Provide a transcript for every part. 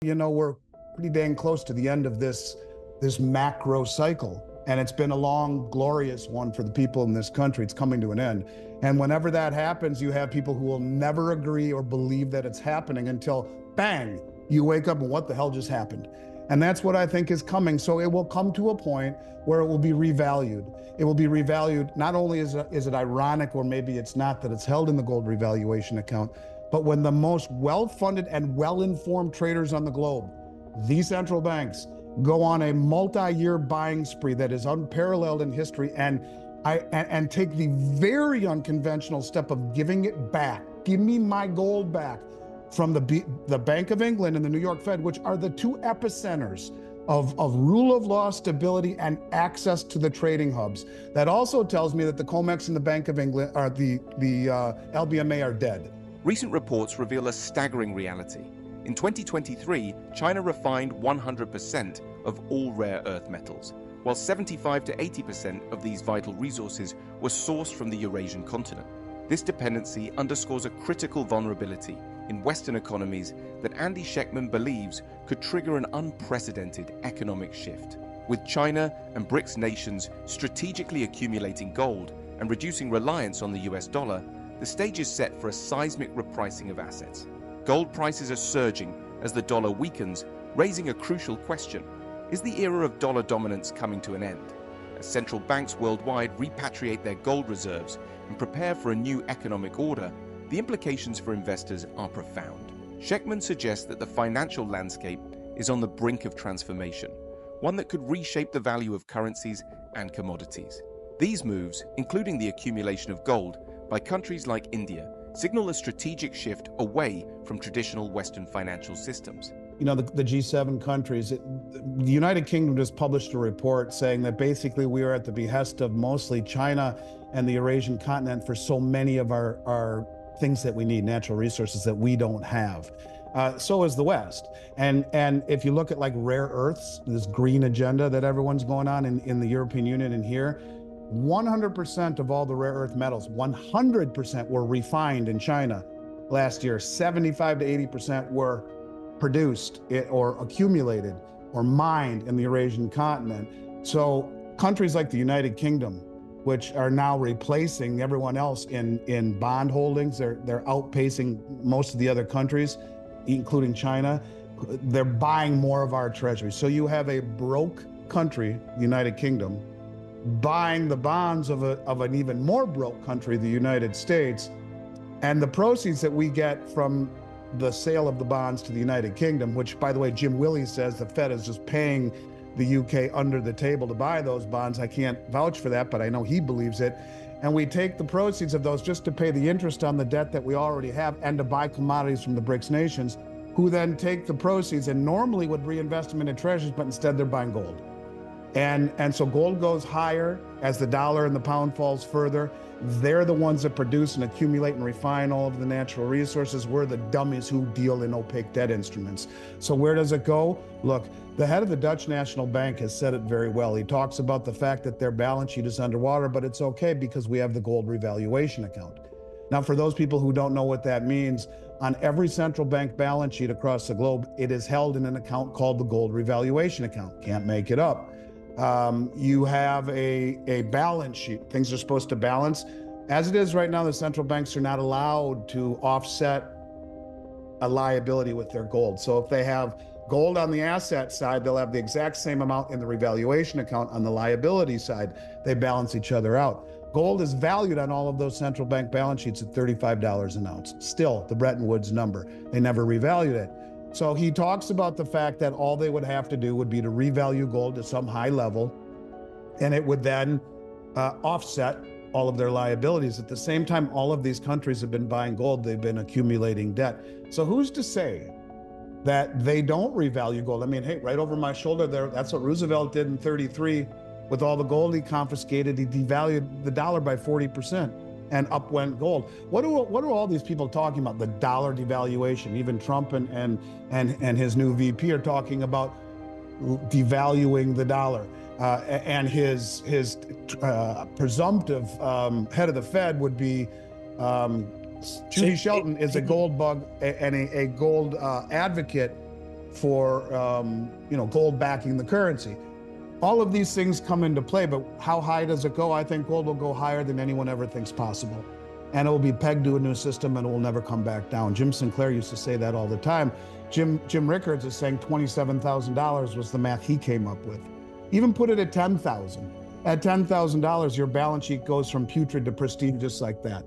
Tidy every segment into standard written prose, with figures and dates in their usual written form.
We're pretty dang close to the end of this macro cycle. And it's been a long, glorious one for the people in this country. It's coming to an end. And whenever that happens, you have people who will never agree or believe that it's happening until, bang, you wake up and what the hell just happened? And that's what I think is coming. So it will come to a point where it will be revalued. It will be revalued. Not only is it ironic, or maybe it's not, that it's held in the gold revaluation account, but when the most well-funded and well-informed traders on the globe, these central banks, go on a multi-year buying spree that is unparalleled in history and take the very unconventional step of giving it back. Give me my gold back from the Bank of England and the New York Fed, which are the two epicenters of rule of law stability and access to the trading hubs. That also tells me that the COMEX and the Bank of England, or the LBMA, are dead. Recent reports reveal a staggering reality. In 2023, China refined 100% of all rare earth metals, while 75 to 80% of these vital resources were sourced from the Eurasian continent. This dependency underscores a critical vulnerability in Western economies that Andy Schectman believes could trigger an unprecedented economic shift. With China and BRICS nations strategically accumulating gold and reducing reliance on the US dollar, the stage is set for a seismic repricing of assets. Gold prices are surging as the dollar weakens, raising a crucial question. Is the era of dollar dominance coming to an end? As central banks worldwide repatriate their gold reserves and prepare for a new economic order, the implications for investors are profound. Schectman suggests that the financial landscape is on the brink of transformation, one that could reshape the value of currencies and commodities. These moves, including the accumulation of gold by countries like India, signal a strategic shift away from traditional Western financial systems. The G7 countries, the United Kingdom just published a report saying that basically we are at the behest of mostly China and the Eurasian continent for so many of our things that we need, natural resources that we don't have. So is the West. And if you look at like rare earths, this green agenda that everyone's going on in the European Union and here, 100% of all the rare earth metals, 100% were refined in China last year. 75 to 80% were produced or accumulated or mined in the Eurasian continent. So countries like the United Kingdom, which are now replacing everyone else in bond holdings, they're outpacing most of the other countries, including China. They're buying more of our treasuries. So you have a broke country, the United Kingdom, buying the bonds of an even more broke country, the United States, and the proceeds that we get from the sale of the bonds to the United Kingdom, which, by the way, Jim Willey says the Fed is just paying the UK under the table to buy those bonds. I can't vouch for that, but I know he believes it. And we take the proceeds of those just to pay the interest on the debt that we already have and to buy commodities from the BRICS nations, who then take the proceeds and normally would reinvest them into treasuries, but instead they're buying gold. And so gold goes higher as the dollar and the pound falls further. They're the ones that produce and accumulate and refine all of the natural resources. We're the dummies who deal in opaque debt instruments. So where does it go? Look, the head of the Dutch National Bank has said it very well. He talks about the fact that their balance sheet is underwater, but it's okay because we have the gold revaluation account. Now, for those people who don't know what that means, on every central bank balance sheet across the globe, it is held in an account called the gold revaluation account. Can't make it up. You have a balance sheet. Things are supposed to balance. As it is right now, the central banks are not allowed to offset a liability with their gold. So if they have gold on the asset side, they'll have the exact same amount in the revaluation account on the liability side. They balance each other out. Gold is valued on all of those central bank balance sheets at $35 an ounce. Still, the Bretton Woods number. They never revalued it. So he talks about the fact that all they would have to do would be to revalue gold to some high level, and it would then offset all of their liabilities. At the same time, all of these countries have been buying gold. They've been accumulating debt. So who's to say that they don't revalue gold? I mean, hey, right over my shoulder there, that's what Roosevelt did in '33 with all the gold he confiscated. He devalued the dollar by 40%. And up went gold. What are all these people talking about? The dollar devaluation. Even Trump and his new VP are talking about devaluing the dollar. And his presumptive head of the Fed would be Judy Shelton, is a gold bug and a gold advocate. gold backing the currency. All of these things come into play, but how high does it go? I think gold will go higher than anyone ever thinks possible. And it will be pegged to a new system and it will never come back down. Jim Sinclair used to say that all the time. Jim Rickards is saying $27,000 was the math he came up with. Even put it at $10,000. At $10,000, your balance sheet goes from putrid to pristine just like that.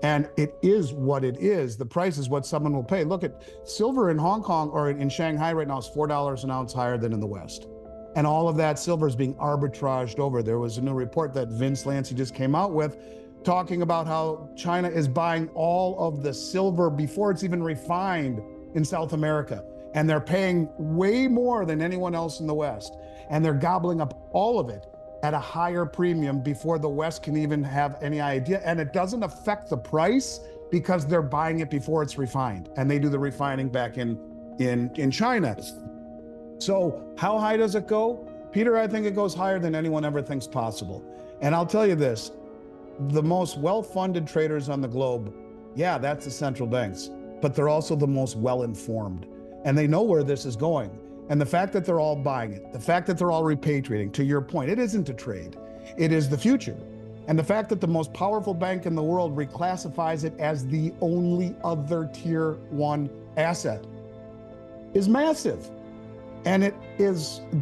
And it is what it is. The price is what someone will pay. Look at silver in Hong Kong or in Shanghai right now is $4 an ounce higher than in the West. And all of that silver is being arbitraged over. There was a new report that Vince Lancy just came out with talking about how China is buying all of the silver before it's even refined in South America. And they're paying way more than anyone else in the West. And they're gobbling up all of it at a higher premium before the West can even have any idea. And it doesn't affect the price because they're buying it before it's refined. And they do the refining back in China. So how high does it go? Peter, I think it goes higher than anyone ever thinks possible. And I'll tell you this, the most well-funded traders on the globe, yeah, that's the central banks, but they're also the most well-informed. And they know where this is going. And the fact that they're all buying it, the fact that they're all repatriating, to your point, it isn't a trade, it is the future. And the fact that the most powerful bank in the world reclassifies it as the only other tier 1 asset is massive. And it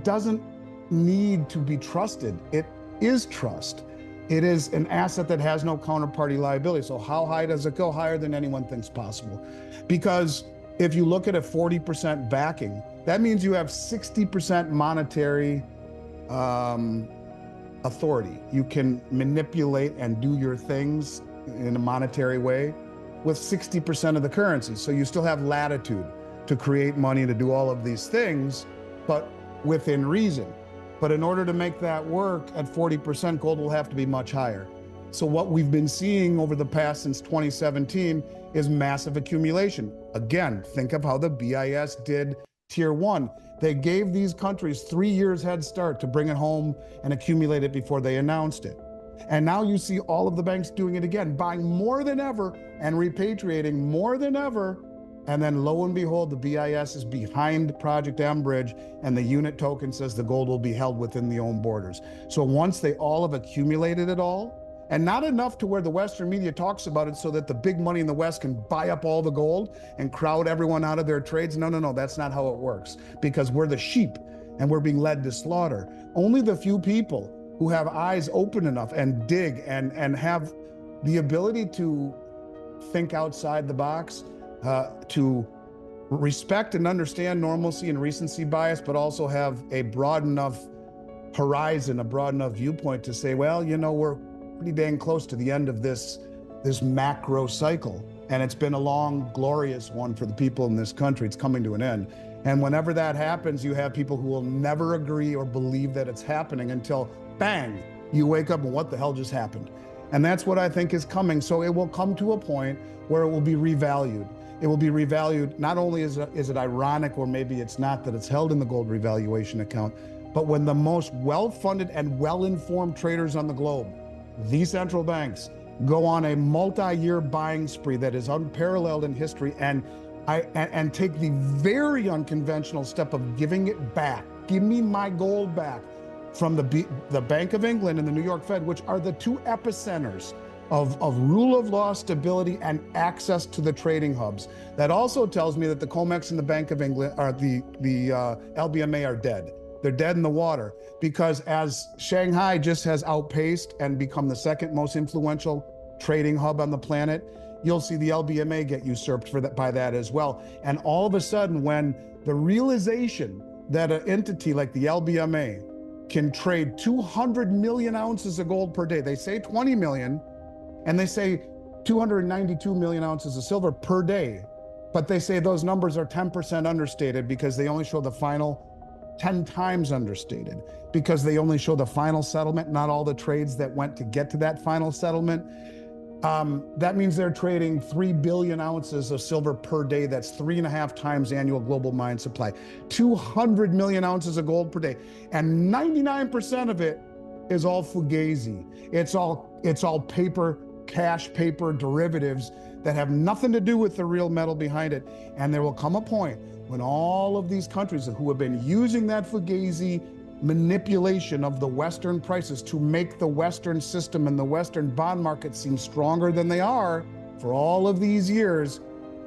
doesn't need to be trusted. It is trust. It is an asset that has no counterparty liability. So how high does it go? Higher than anyone thinks possible. Because if you look at a 40% backing, that means you have 60% monetary authority. You can manipulate and do your things in a monetary way with 60% of the currency. So you still have latitude to create money, to do all of these things, but within reason. But in order to make that work at 40%, gold will have to be much higher. So what we've been seeing over the past since 2017 is massive accumulation. Again, think of how the BIS did tier 1. They gave these countries 3 years head start to bring it home and accumulate it before they announced it. And now you see all of the banks doing it again, buying more than ever and repatriating more than ever. And then lo and behold, the BIS is behind Project Enbridge, and the unit token says the gold will be held within the own borders. So once they all have accumulated it all, and not enough to where the Western media talks about it so that the big money in the West can buy up all the gold and crowd everyone out of their trades. No, that's not how it works, because we're the sheep and we're being led to slaughter. Only the few people who have eyes open enough and dig and have the ability to think outside the box, to respect and understand normalcy and recency bias, but also have a broad enough horizon, a broad enough viewpoint to say, well, we're pretty dang close to the end of this macro cycle. And it's been a long, glorious one for the people in this country. It's coming to an end. And whenever that happens, you have people who will never agree or believe that it's happening until, bang, you wake up and what the hell just happened? And that's what I think is coming. So it will come to a point where it will be revalued. It will be revalued. Not only is it ironic, or maybe it's not, that it's held in the gold revaluation account, but when the most well-funded and well-informed traders on the globe, these central banks, go on a multi-year buying spree that is unparalleled in history and take the very unconventional step of giving it back. Give me my gold back from the Bank of England and the New York Fed, which are the two epicenters of rule of law stability and access to the trading hubs. That also tells me that the COMEX and the Bank of England, or the LBMA, are dead. They're dead in the water, because as Shanghai just has outpaced and become the second most influential trading hub on the planet, you'll see the LBMA get usurped by that as well. And all of a sudden, when the realization that an entity like the LBMA can trade 200 million ounces of gold per day, they say 20 million, and they say 292 million ounces of silver per day, but they say those numbers are 10% understated because they only show the final 10 times understated, because they only show the final settlement, not all the trades that went to get to that final settlement. That means they're trading 3 billion ounces of silver per day. That's 3.5 times annual global mine supply. 200 million ounces of gold per day. And 99% of it is all fugazi. It's all paper, cash paper derivatives that have nothing to do with the real metal behind it. And there will come a point when all of these countries who have been using that fugazi manipulation of the Western prices to make the Western system and the Western bond market seem stronger than they are for all of these years,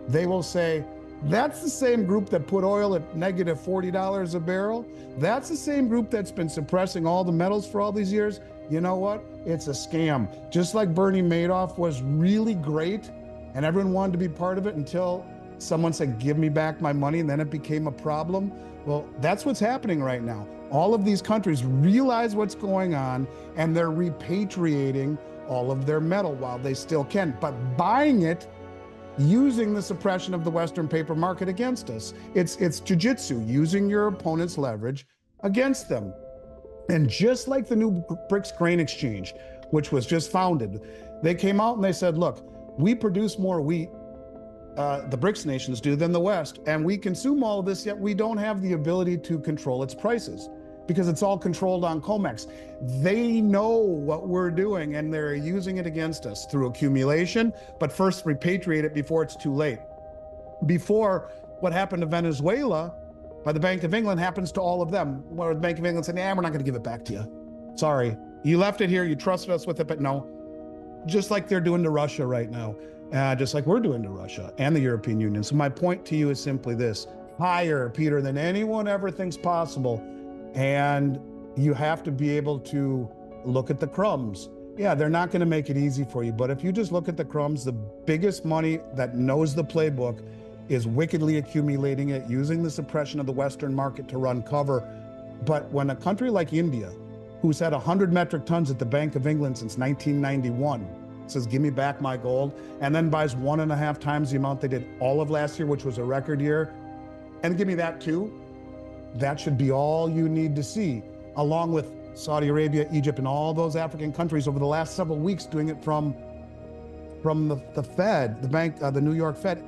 they will say, that's the same group that put oil at negative $40 a barrel. That's the same group that's been suppressing all the metals for all these years. You know what? It's a scam. Just like Bernie Madoff was really great and everyone wanted to be part of it until someone said, give me back my money, and then it became a problem. Well, that's what's happening right now. All of these countries realize what's going on and they're repatriating all of their metal while they still can, but buying it using the suppression of the Western paper market against us. It's jujitsu, using your opponent's leverage against them. And just like the new BRICS grain exchange, which was just founded, they came out and they said, look, we produce more wheat, the BRICS nations do, than the West, and we consume all of this, yet we don't have the ability to control its prices because it's all controlled on COMEX. They know what we're doing and they're using it against us through accumulation, but first repatriate it before it's too late. Before what happened to Venezuela by the Bank of England happens to all of them, where the Bank of England said, nah, we're not gonna give it back to you. Sorry, you left it here, you trusted us with it, but no. Just like they're doing to Russia right now, just like we're doing to Russia and the European Union. So my point to you is simply this: higher, Peter, than anyone ever thinks possible. And you have to be able to look at the crumbs. Yeah, they're not going to make it easy for you, but if you just look at the crumbs, the biggest money that knows the playbook is wickedly accumulating it, using the suppression of the Western market to run cover. But when a country like India, who's had 100 metric tons at the Bank of England since 1991, says, give me back my gold, and then buys 1.5 times the amount they did all of last year, which was a record year, and give me that too, that should be all you need to see, along with Saudi Arabia, Egypt, and all those African countries over the last several weeks doing it from the Fed, the bank, the New York Fed.